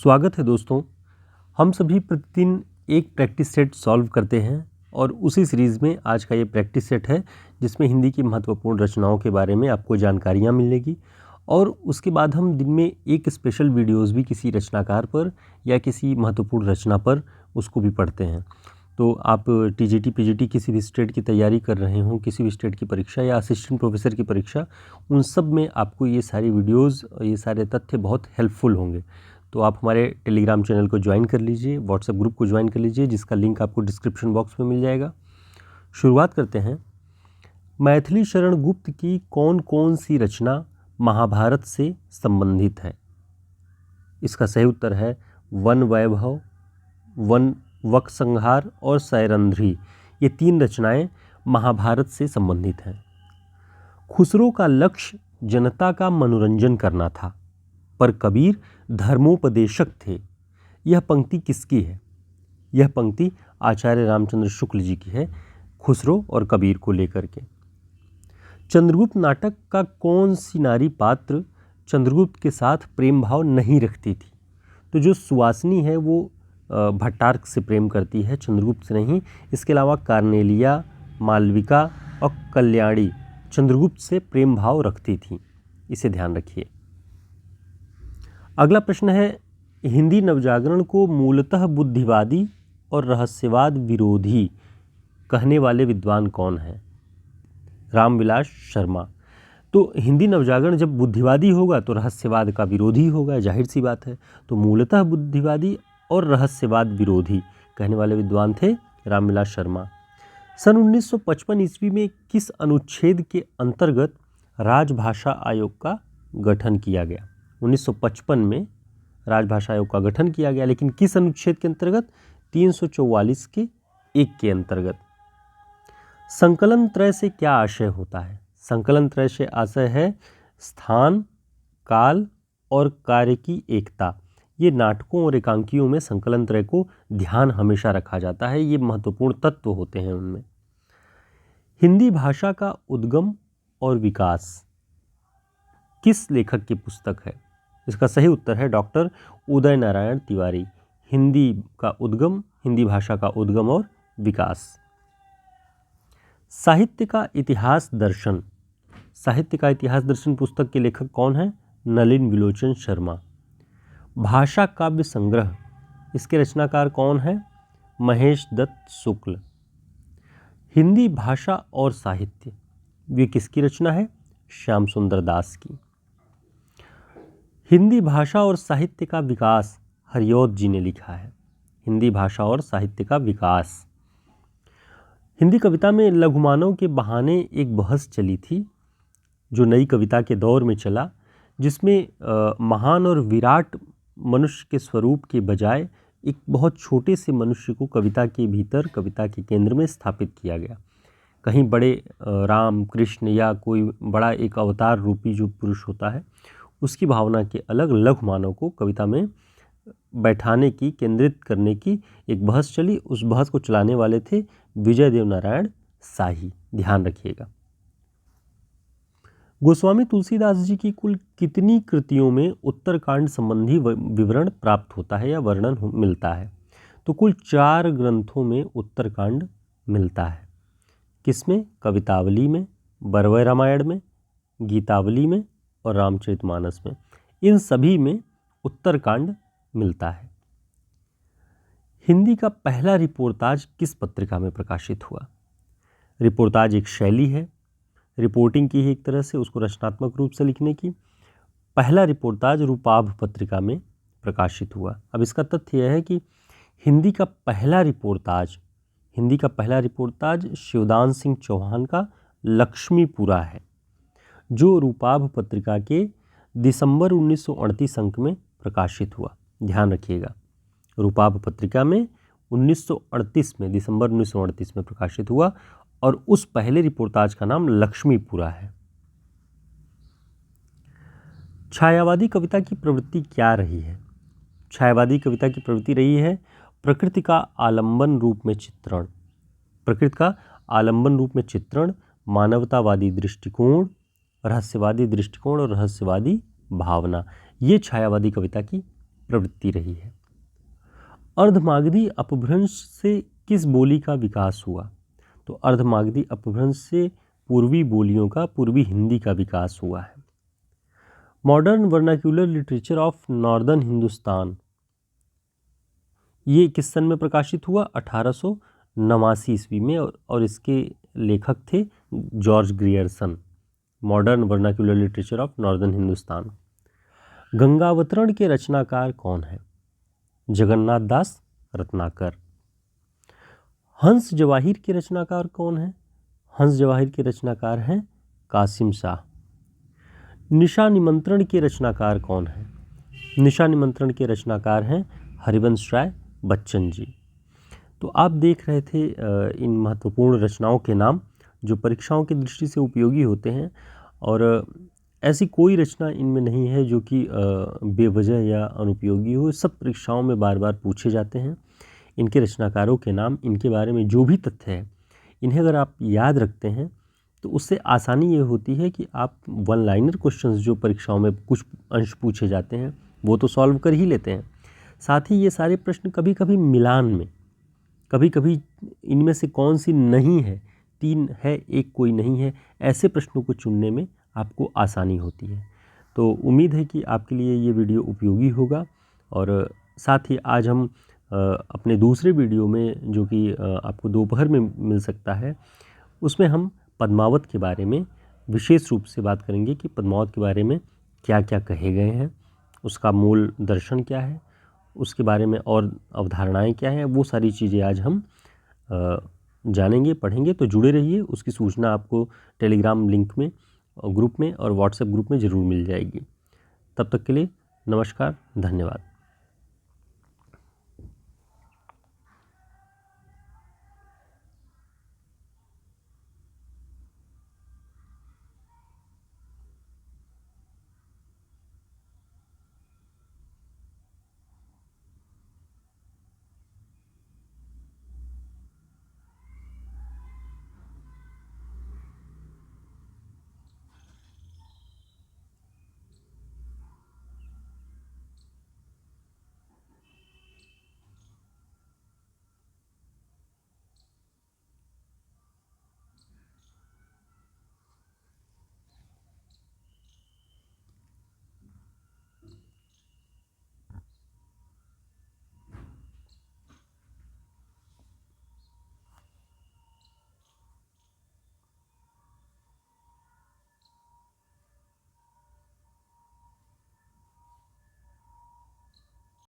स्वागत है दोस्तों। हम सभी प्रतिदिन एक प्रैक्टिस सेट सॉल्व करते हैं और उसी सीरीज़ में आज का ये प्रैक्टिस सेट है जिसमें हिंदी की महत्वपूर्ण रचनाओं के बारे में आपको जानकारियाँ मिलेगी और उसके बाद हम दिन में एक स्पेशल वीडियोस भी किसी रचनाकार पर या किसी महत्वपूर्ण रचना पर उसको भी पढ़ते हैं। तो आप टीजीटी पीजीटी किसी भी स्टेट की तैयारी कर रहे हों, किसी भी स्टेट की परीक्षा या असिस्टेंट प्रोफेसर की परीक्षा, उन सब में आपको ये सारी वीडियोस ये सारे तथ्य बहुत हेल्पफुल होंगे। तो आप हमारे टेलीग्राम चैनल को ज्वाइन कर लीजिए, व्हाट्सएप ग्रुप को ज्वाइन कर लीजिए, जिसका लिंक आपको डिस्क्रिप्शन बॉक्स में मिल जाएगा। शुरुआत करते हैं। मैथिली शरण गुप्त की कौन कौन सी रचना महाभारत से संबंधित है? इसका सही उत्तर है वन वैभव, वन वक संहार और सैरंध्री। ये तीन रचनाएं महाभारत से संबंधित हैं। खुसरो का लक्ष्य जनता का मनोरंजन करना था, पर कबीर धर्मोपदेशक थे। यह पंक्ति किसकी है? यह पंक्ति आचार्य रामचंद्र शुक्ल जी की है, खुसरो और कबीर को लेकर के। चंद्रगुप्त नाटक का कौन सी नारी पात्र चंद्रगुप्त के साथ प्रेम भाव नहीं रखती थी? तो जो सुवासिनी है वो भट्टार्क से प्रेम करती है, चंद्रगुप्त से नहीं। इसके अलावा कार्नेलिया, मालविका और कल्याणी चंद्रगुप्त से प्रेम भाव रखती थी। इसे ध्यान रखिए। अगला प्रश्न है, हिंदी नवजागरण को मूलतः बुद्धिवादी और रहस्यवाद विरोधी कहने वाले विद्वान कौन हैं? रामविलास शर्मा। तो हिंदी नवजागरण जब बुद्धिवादी होगा तो रहस्यवाद का विरोधी होगा, जाहिर सी बात है। तो मूलतः बुद्धिवादी और रहस्यवाद विरोधी कहने वाले विद्वान थे रामविलास शर्मा। सन 1955 ईस्वी में किस अनुच्छेद के अंतर्गत राजभाषा आयोग का गठन किया गया? 1955 में राजभाषा आयोग का गठन किया गया, लेकिन किस अनुच्छेद के अंतर्गत? 344 के 1 के अंतर्गत। संकलन त्रय से क्या आशय होता है? संकलन त्रय से आशय है स्थान, काल और कार्य की एकता। ये नाटकों और एकांकियों में संकलन त्रय को ध्यान हमेशा रखा जाता है, ये महत्वपूर्ण तत्व होते हैं उनमें। हिंदी भाषा का उद्गम और विकास किस लेखक की पुस्तक है? इसका सही उत्तर है डॉक्टर उदय नारायण तिवारी। हिंदी भाषा का उद्गम और विकास। साहित्य का इतिहास दर्शन पुस्तक के लेखक कौन हैं? नलिन विलोचन शर्मा। भाषा काव्य संग्रह, इसके रचनाकार कौन हैं? महेश दत्त शुक्ल। हिंदी भाषा और साहित्य, ये किसकी रचना है? श्याम सुंदर दास की। हिंदी भाषा और साहित्य का विकास हरिऔध जी ने लिखा है। हिंदी भाषा और साहित्य का विकास। हिंदी कविता में लघुमानव के बहाने एक बहस चली थी, जो नई कविता के दौर में चला, जिसमें महान और विराट मनुष्य के स्वरूप के बजाय एक बहुत छोटे से मनुष्य को कविता के भीतर, कविता के केंद्र में स्थापित किया गया। कहीं बड़े राम, कृष्ण या कोई बड़ा एक अवतार रूपी जो पुरुष होता है, उसकी भावना के अलग लघु मानव को कविता में बैठाने की, केंद्रित करने की एक बहस चली। उस बहस को चलाने वाले थे विजय देव नारायण शाही। ध्यान रखिएगा। गोस्वामी तुलसीदास जी की कुल कितनी कृतियों में उत्तरकांड संबंधी विवरण प्राप्त होता है या वर्णन मिलता है? तो कुल 4 ग्रंथों में उत्तरकांड मिलता है। किसमें? कवितावली में, बरवय रामायण में, गीतावली में और रामचरितमानस में। इन सभी में उत्तरकांड मिलता है। हिंदी का पहला रिपोर्ताज किस पत्रिका में प्रकाशित हुआ? रिपोर्ताज एक शैली है, रिपोर्टिंग की है एक तरह से, उसको रचनात्मक रूप से लिखने की। पहला रिपोर्ताज रूपाभ पत्रिका में प्रकाशित हुआ। अब इसका तथ्य यह है कि हिंदी का पहला रिपोर्ताज शिवदान सिंह चौहान का लक्ष्मीपुरा है, जो रूपाभ पत्रिका के दिसंबर 1938 अंक में प्रकाशित हुआ। ध्यान रखिएगा, रूपाभ पत्रिका में 1938 में, दिसंबर 1938 में प्रकाशित हुआ और उस पहले रिपोर्ताज का नाम लक्ष्मीपुरा है। छायावादी कविता की प्रवृत्ति क्या रही है? छायावादी कविता की प्रवृत्ति रही है प्रकृति का आलंबन रूप में चित्रण। प्रकृति का आलंबन रूप में चित्रण, मानवतावादी दृष्टिकोण, रहस्यवादी दृष्टिकोण और रहस्यवादी भावना, ये छायावादी कविता की प्रवृत्ति रही है। अर्धमागधी अपभ्रंश से किस बोली का विकास हुआ? तो अर्धमागधी अपभ्रंश से पूर्वी बोलियों का, पूर्वी हिंदी का विकास हुआ है। Modern vernacular literature of northern Hindustan, ये किस सन में प्रकाशित हुआ? 1889 ईस्वी में, और इसके लेखक थे George Grierson. Modern vernacular literature of northern Hindustan. Gangavataran के रचनाकार कौन है? जगन्नाथ दास रत्नाकर। हंस जवाहिर के रचनाकार कौन है? हंस जवाहिर के रचनाकार हैं कासिम शाह। निशा निमंत्रण के रचनाकार कौन है? निशा निमंत्रण के रचनाकार हैं हरिवंश राय बच्चन जी। तो आप देख रहे थे इन महत्वपूर्ण रचनाओं के नाम जो परीक्षाओं की दृष्टि से उपयोगी होते हैं, और ऐसी कोई रचना इनमें नहीं है जो कि बेवजह या अनुपयोगी हो। सब परीक्षाओं में बार बार पूछे जाते हैं। इनके रचनाकारों के नाम, इनके बारे में जो भी तथ्य है, इन्हें अगर आप याद रखते हैं तो उससे आसानी ये होती है कि आप वन लाइनर क्वेश्चंस जो परीक्षाओं में कुछ अंश पूछे जाते हैं वो तो सॉल्व कर ही लेते हैं। साथ ही ये सारे प्रश्न कभी कभी मिलान में, कभी कभी इनमें से कौन सी नहीं है, 3 है एक कोई नहीं है, ऐसे प्रश्नों को चुनने में आपको आसानी होती है। तो उम्मीद है कि आपके लिए ये वीडियो उपयोगी होगा। और साथ ही आज हम अपने दूसरे वीडियो में, जो कि आपको दोपहर में मिल सकता है, उसमें हम पद्मावत के बारे में विशेष रूप से बात करेंगे कि पद्मावत के बारे में क्या क्या कहे गए हैं, उसका मूल दर्शन क्या है, उसके बारे में और अवधारणाएं क्या हैं, वो सारी चीज़ें आज हम जानेंगे, पढ़ेंगे। तो जुड़े रहिए, उसकी सूचना आपको टेलीग्राम लिंक में, ग्रुप में और व्हाट्सएप ग्रुप में ज़रूर मिल जाएगी। तब तक के लिए नमस्कार, धन्यवाद।